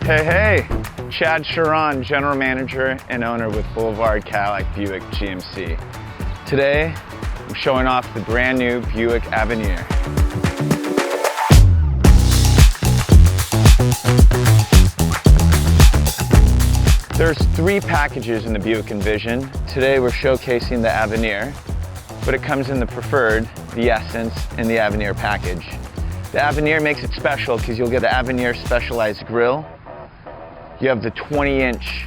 Hey, Chad Sharon, General Manager and owner with Boulevard Cadillac Buick GMC. Today, I'm showing off the brand new Buick Avenir. There's 3 packages in the Buick Envision. Today we're showcasing the Avenir, but it comes in the Preferred, the Essence, and the Avenir package. The Avenir makes it special because you'll get the Avenir specialized grille. You have the 20-inch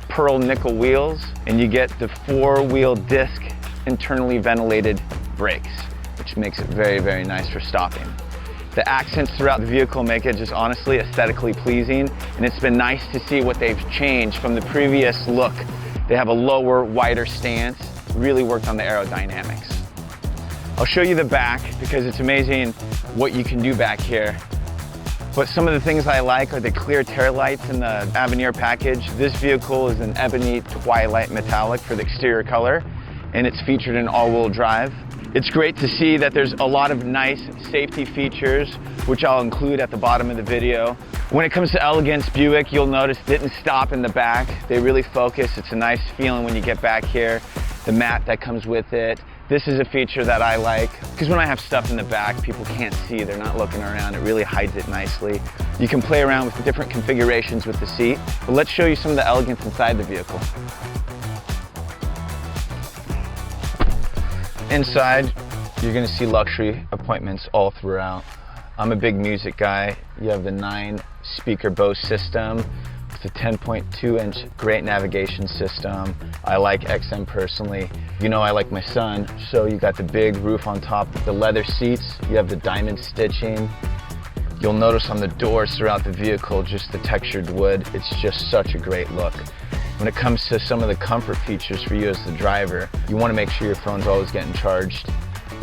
pearl nickel wheels, and you get the 4-wheel disc internally ventilated brakes, which makes it very, very nice for stopping. The accents throughout the vehicle make it just honestly aesthetically pleasing, and it's been nice to see what they've changed from the previous look. They have a lower, wider stance, really worked on the aerodynamics. I'll show you the back because it's amazing what you can do back here. But some of the things I like are the clear taillights in the Avenir package. This vehicle is an ebony twilight metallic for the exterior color, and it's featured in all-wheel drive. It's great to see that there's a lot of nice safety features, which I'll include at the bottom of the video. When it comes to elegance, Buick, you'll notice, didn't stop in the back. They really focus. It's a nice feeling when you get back here. The mat that comes with it. This is a feature that I like, because when I have stuff in the back, people can't see, they're not looking around. It really hides it nicely. You can play around with different configurations with the seat, but let's show you some of the elegance inside the vehicle. Inside, you're gonna see luxury appointments all throughout. I'm a big music guy. You have the 9-speaker Bose system with a 10.2-inch great navigation system. I like XM personally. You know I like my son, so you got the big roof on top with the leather seats. You have the diamond stitching. You'll notice on the doors throughout the vehicle, just the textured wood. It's just such a great look. When it comes to some of the comfort features for you as the driver, you want to make sure your phone's always getting charged.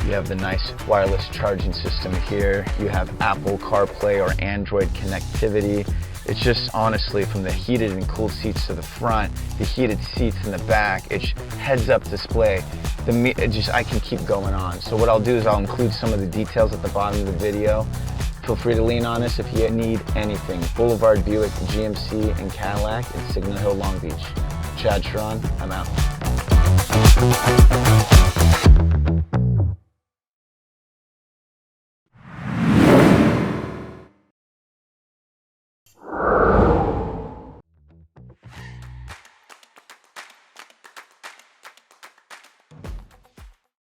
You have the nice wireless charging system here. You have Apple CarPlay or Android connectivity. It's just honestly, from the heated and cooled seats to the front, the heated seats in the back, it's heads-up display. I can keep going on. So what I'll do is I'll include some of the details at the bottom of the video. Feel free to lean on this if you need anything. Boulevard Buick, GMC, and Cadillac in Signal Hill, Long Beach. Chad Sharon, I'm out.